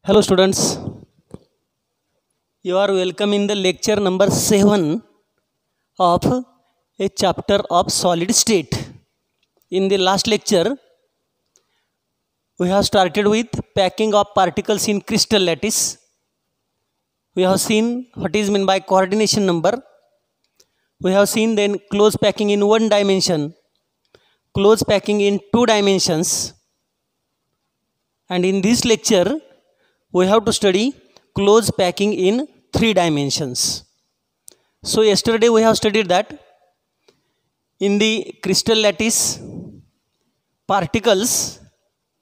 Hello students, you are welcome in the lecture number 7 of a chapter of solid state. In the last lecture, we have started with packing of particles in crystal lattice. We have seen what is meant by coordination number. We have seen then close packing in one dimension, close packing in two dimensions. And in this lecture, we have to study close packing in three dimensions. So yesterday we have studied that in the crystal lattice, particles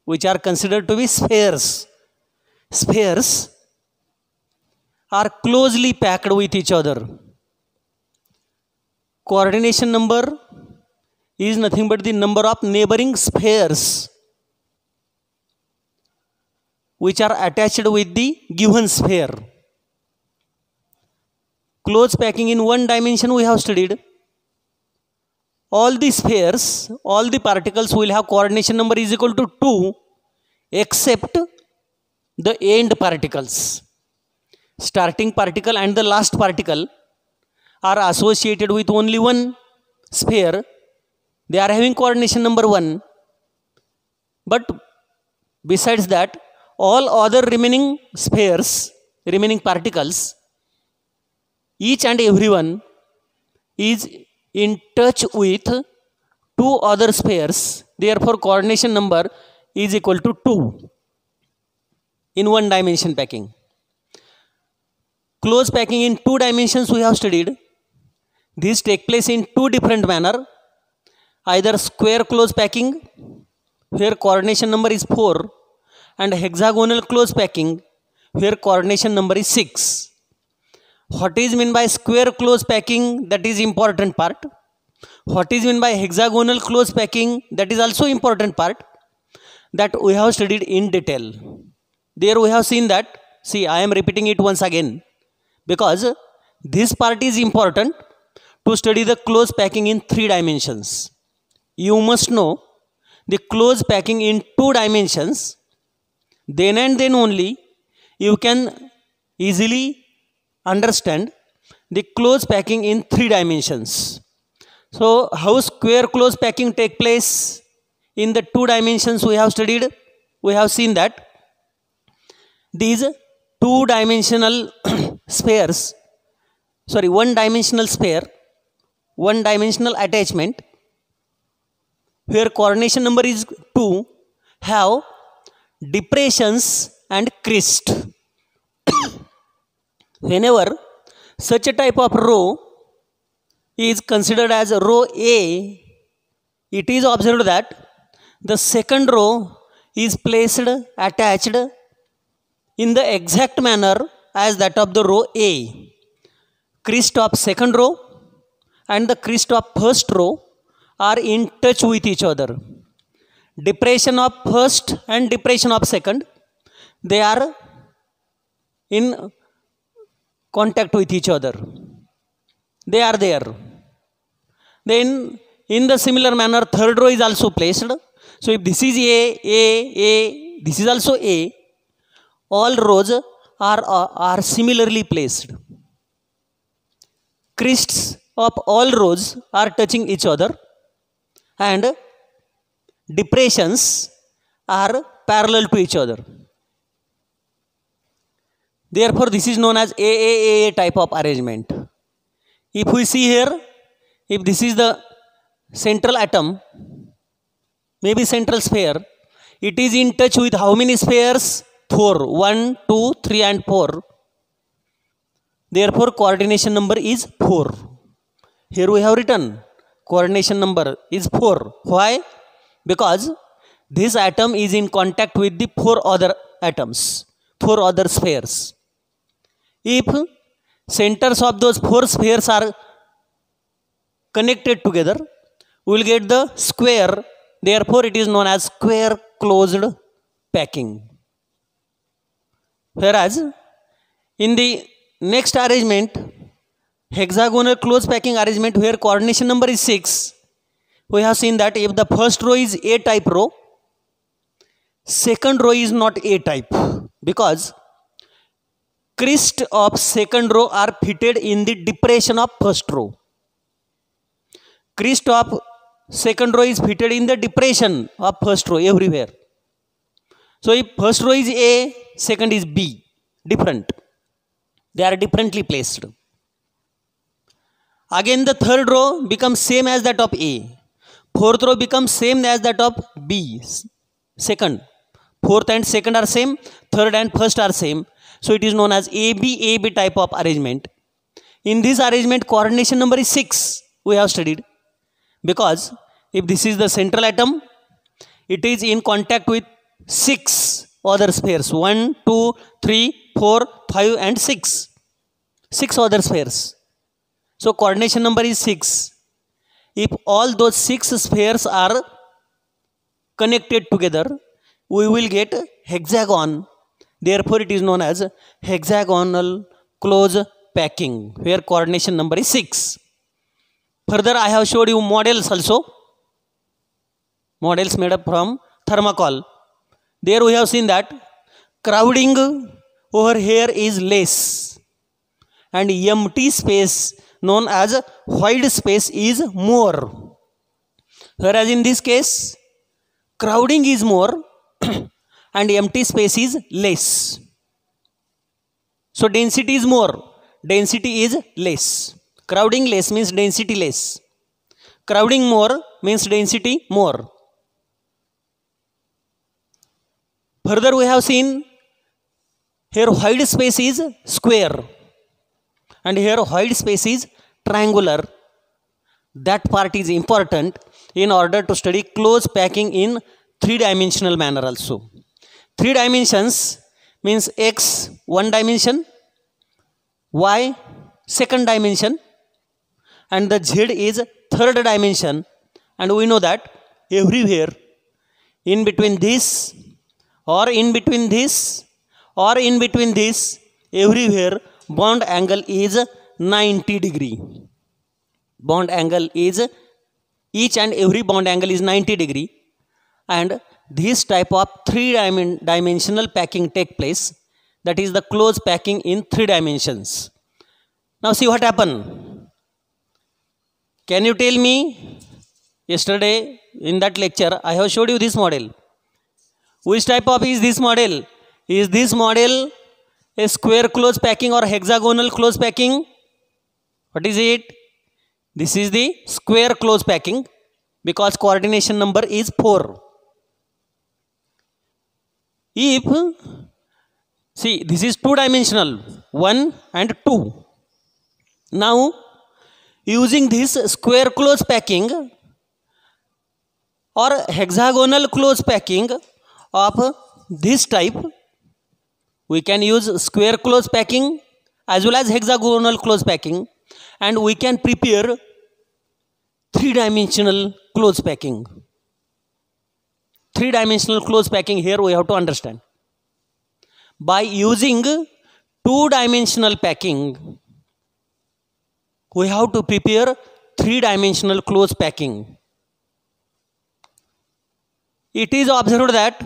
which are considered to be spheres are closely packed with each other. Coordination number is nothing but the number of neighboring spheres which are attached with the given sphere. Close packing in one dimension we have studied. All the spheres, all the particles will have coordination number is equal to 2 except the end particles. Starting particle and the last particle are associated with only one sphere. They are having coordination number 1. But besides that, all other remaining spheres, remaining particles, each and every one is in touch with two other spheres. Therefore, coordination number is equal to 2 in one dimension packing. Close packing in two dimensions we have studied. These take place in two different manner. Either square close packing, where coordination number is 4, and hexagonal close packing, where coordination number is 6. What is meant by square close packing? That is important part. What is meant by hexagonal close packing? That is also important part, that we have studied in detail. There we have seen that, see, I am repeating it once again, because this part is important to study the close packing in three dimensions. You must know the close packing in two dimensions. Then and then only you can easily understand the close packing in three dimensions. So how square close packing take place in the two dimensions we have studied? We have seen that these two-dimensional spheres, one-dimensional sphere, one-dimensional attachment, where coordination number is 2, have depressions and crest. Whenever such a type of row is considered as row A, it is observed that the second row is placed, attached in the exact manner as that of the row A. Crest of second row and the crest of first row are in touch with each other. Depression of first and depression of second, they are in contact with each other. They are there. Then in the similar manner, third row is also placed. So if this is A, this is also A, all rows are similarly placed. Crests of all rows are touching each other, and depressions are parallel to each other. Therefore, this is known as AAA type of arrangement. If we see here, if this is the central atom, maybe central sphere, it is in touch with how many spheres? 4. 1, 2, 3 and 4. Therefore, coordination number is 4. Here we have written coordination number is 4. Why? Because this atom is in contact with the 4 other atoms, 4 other spheres. If centers of those 4 spheres are connected together, we will get the square. Therefore, it is known as square closed packing. Whereas, in the next arrangement, hexagonal close packing arrangement, where coordination number is 6, we have seen that if the first row is A type row, second row is not A type because crest of second row are fitted in the depression of first row. Crest of second row is fitted in the depression of first row everywhere. So if first row is A, second is B, different. They are differently placed. Again the third row becomes same as that of A. Fourth row becomes same as that of B, second. Fourth and second are same, third and first are same. So it is known as AB type of arrangement. In this arrangement, coordination number is 6, we have studied. Because if this is the central atom, it is in contact with 6 other spheres. 1, 2, 3, 4, 5 and 6. 6 other spheres. So coordination number is 6. If all those 6 spheres are connected together, we will get hexagon. Therefore, it is known as hexagonal close packing, where coordination number is 6. Further, I have showed you models also. Models made up from thermocol. There we have seen that crowding over here is less and empty space known as void space is more. Whereas in this case, crowding is more and empty space is less. So density is more, density is less. Crowding less means density less. Crowding more means density more. Further we have seen here void space is square and here void space is triangular. That part is important in order to study close packing in 3-dimensional manner also. 3 dimensions means x 1 dimension, y second dimension and the z is third dimension, and we know that everywhere in between this or in between this or in between this, everywhere bond angle is 90 degree. Bond angle is, each and every bond angle is 90 degree, and this type of 3-dimensional packing take place, that is the close packing in 3 dimensions. Now see what happened. Can you tell me, yesterday in that lecture I have showed you this model. Which type of is this model? Is this model a square close packing or hexagonal close packing? What is it? This is the square close packing because coordination number is 4. If, see, this is 2-dimensional, 1 and 2. Now, using this square close packing or hexagonal close packing of this type, we can use square close packing as well as hexagonal close packing, and we can prepare 3-dimensional close packing. 3-dimensional close packing here we have to understand. By using 2-dimensional packing, we have to prepare 3-dimensional close packing. It is observed that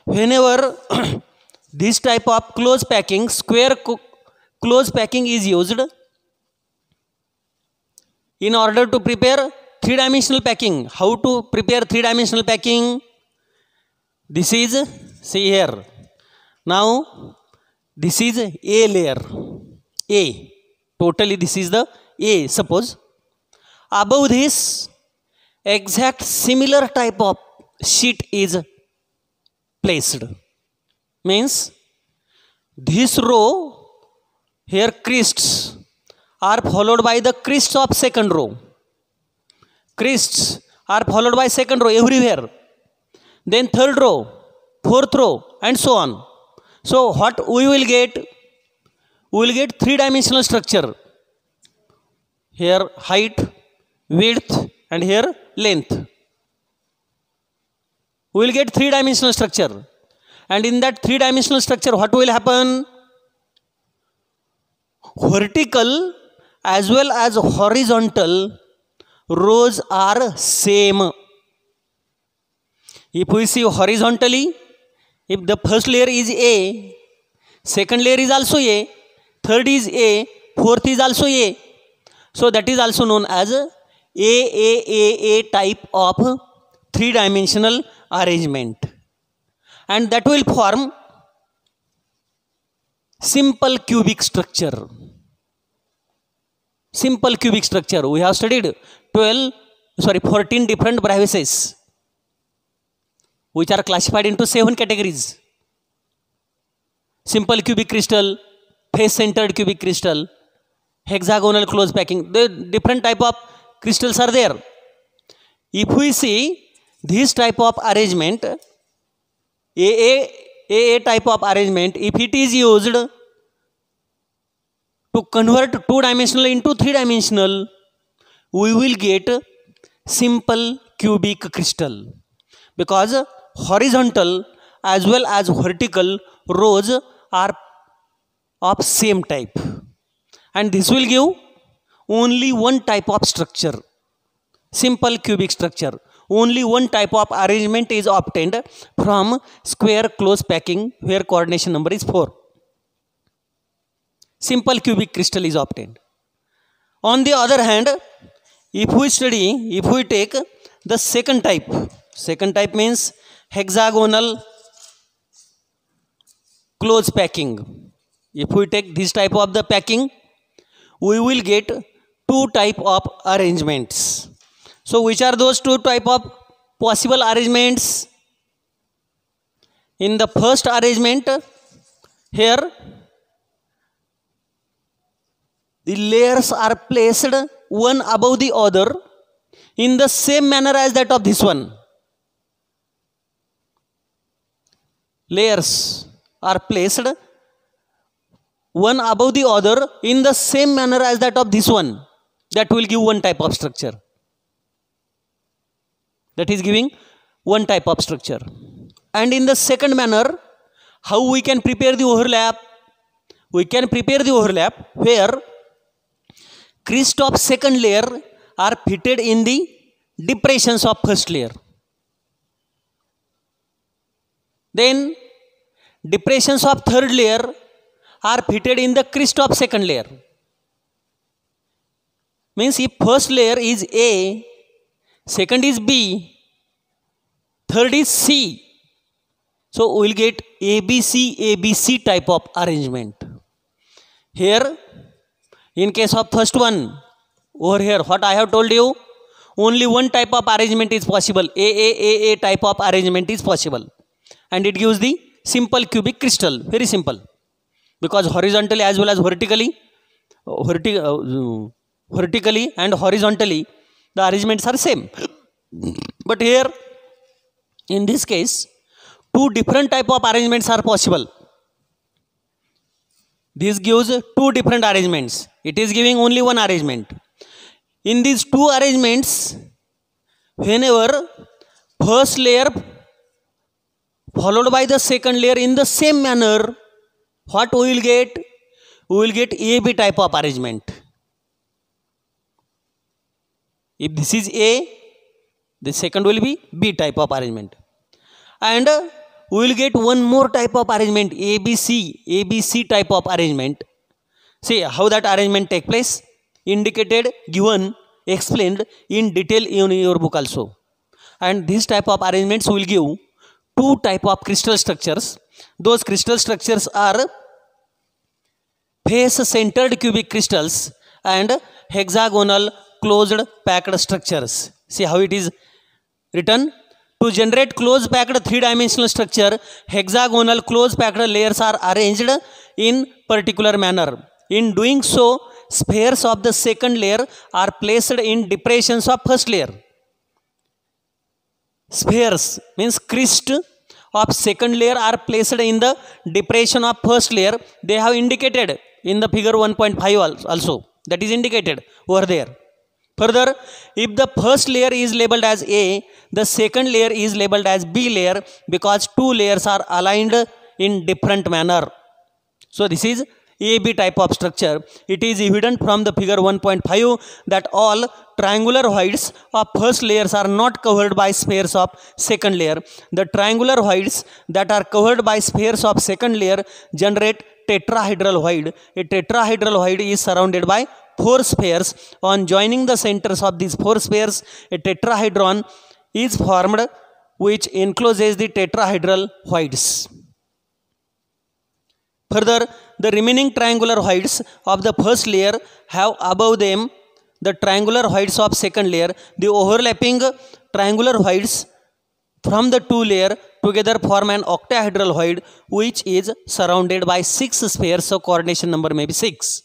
whenever this type of close packing, square close packing is used in order to prepare 3-dimensional packing. How to prepare 3-dimensional packing? This is, see here, now this is A layer, A, totally this is the A, suppose. Above this, exact similar type of sheet is placed. Means this row here crests are followed by the crests of second row. Crests are followed by second row everywhere. Then third row, fourth row and so on. So what we will get? We will get 3-dimensional structure. Here height, width and here length. We will get 3-dimensional structure. And in that 3-dimensional structure, what will happen? Vertical as well as horizontal rows are same. If we see horizontally, If the first layer is A, second layer is also A, third is A, fourth is also A. So that is also known as A type of three-dimensional arrangement, and that will form simple cubic structure. Simple cubic structure. We have studied 14 different Bravais, which are classified into 7 categories. Simple cubic crystal, face-centered cubic crystal, hexagonal close packing. The different type of crystals are there. If we see this type of arrangement, AA type of arrangement, if it is used to convert two-dimensional into three-dimensional, we will get simple cubic crystal, because horizontal as well as vertical rows are of same type, and this will give only one type of structure, simple cubic structure. Only one type of arrangement is obtained from square close packing, where coordination number is 4. Simple cubic crystal is obtained. On the other hand, if we take the second type means hexagonal close packing. If we take this type of the packing, we will get 2 type of arrangements. So which are those 2 type of possible arrangements? In the first arrangement, here the layers are placed one above the other in the same manner as that of this one. Layers are placed one above the other in the same manner as that of this one. That will give one type of structure. That is giving one type of structure. And in the second manner, how we can prepare the overlap? We can prepare the overlap where crest of second layer are fitted in the depressions of first layer. Then depressions of third layer are fitted in the crest of second layer. Means if first layer is A, second is B, third is C, so we will get ABC type of arrangement. Here, in case of first one, over here, what I have told you, only one type of arrangement is possible. A type of arrangement is possible, and it gives the simple cubic crystal. Very simple, because horizontally as well as vertically and horizontally the arrangements are same. But here, in this case, 2 different type of arrangements are possible. This gives 2 different arrangements. It is giving only one arrangement. In these 2 arrangements, whenever first layer followed by the second layer in the same manner, what we will get? We will get AB type of arrangement. If this is A, the second will be B type of arrangement. And we will get one more type of arrangement, ABC type of arrangement. See how that arrangement take place, indicated, given, explained in detail in your book also. And this type of arrangements will give 2 type of crystal structures. Those crystal structures are face-centered cubic crystals and hexagonal closed packed structures. See how it is written. To generate close packed 3-dimensional structure, hexagonal close packed layers are arranged in particular manner. In doing so, spheres of the second layer are placed in depressions of first layer. Spheres means crest of second layer are placed in the depression of first layer. They have indicated in the figure 1.5 also. That is indicated over there. Further, if the first layer is labeled as A, the second layer is labeled as B layer, because 2 layers are aligned in different manner. So this is AB type of structure. It is evident from the figure 1.5 that all triangular-voids of first layers are not covered by spheres of second layer. The triangular-voids that are covered by spheres of second layer generate tetrahedral void. A tetrahedral void is surrounded by 4 spheres. On joining the centers of these 4 spheres, a tetrahedron is formed which encloses the tetrahedral voids. Further, the remaining triangular voids of the first layer have above them the triangular voids of second layer. The overlapping triangular voids from the 2 layers together form an octahedral void which is surrounded by 6 spheres, so coordination number may be 6.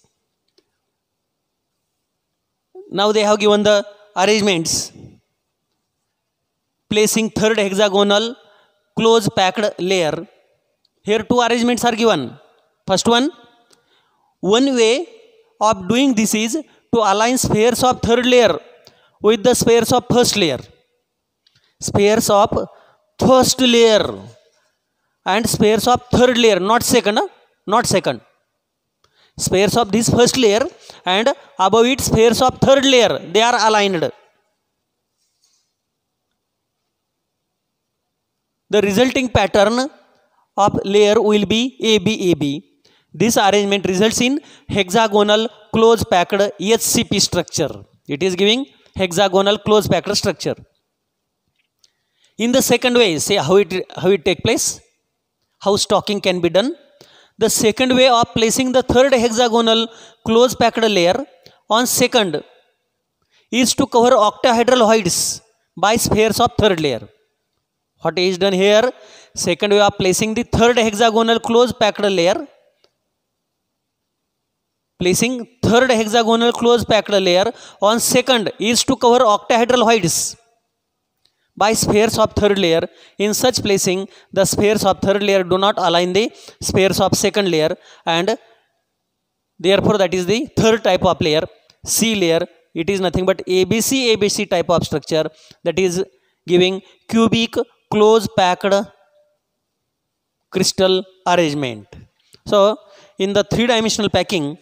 Now they have given the arrangements. Placing third hexagonal close packed layer. Here 2 arrangements are given. First one way of doing this is to align spheres of third layer with the spheres of first layer. Spheres of first layer and spheres of third layer, not second, not second. Spheres of this first layer and above it spheres of third layer, they are aligned. The resulting pattern of layer will be ABAB. This arrangement results in hexagonal close packed HCP structure. It is giving hexagonal close packed structure. In the second way, say how it take place, how stocking can be done. The second way of placing the third hexagonal close packed layer on second is to cover octahedral voids by spheres of third layer. What is done here? Second way of placing the third hexagonal close packed layer. Placing third hexagonal close packed layer on second is to cover octahedral voids by spheres of third layer. In such placing, the spheres of third layer do not align the spheres of second layer, and therefore that is the third type of layer, C layer. It is nothing but ABC type of structure, that is giving cubic close packed crystal arrangement. So in the 3-dimensional packing,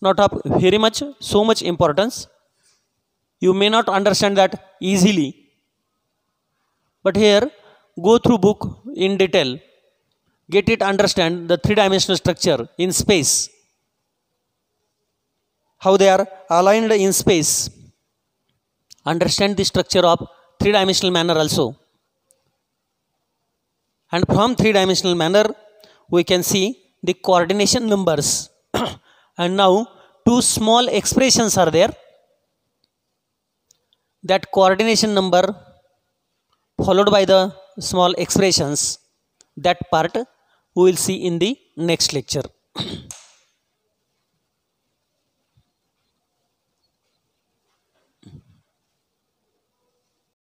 not of very much so much importance. You may not understand that easily, but here go through book in detail, get it, understand the 3-dimensional structure in space, how they are aligned in space, understand the structure of 3-dimensional manner also, and from 3-dimensional manner we can see the coordination numbers. And now 2 small expressions are there. That coordination number followed by the small expressions, that part we will see in the next lecture.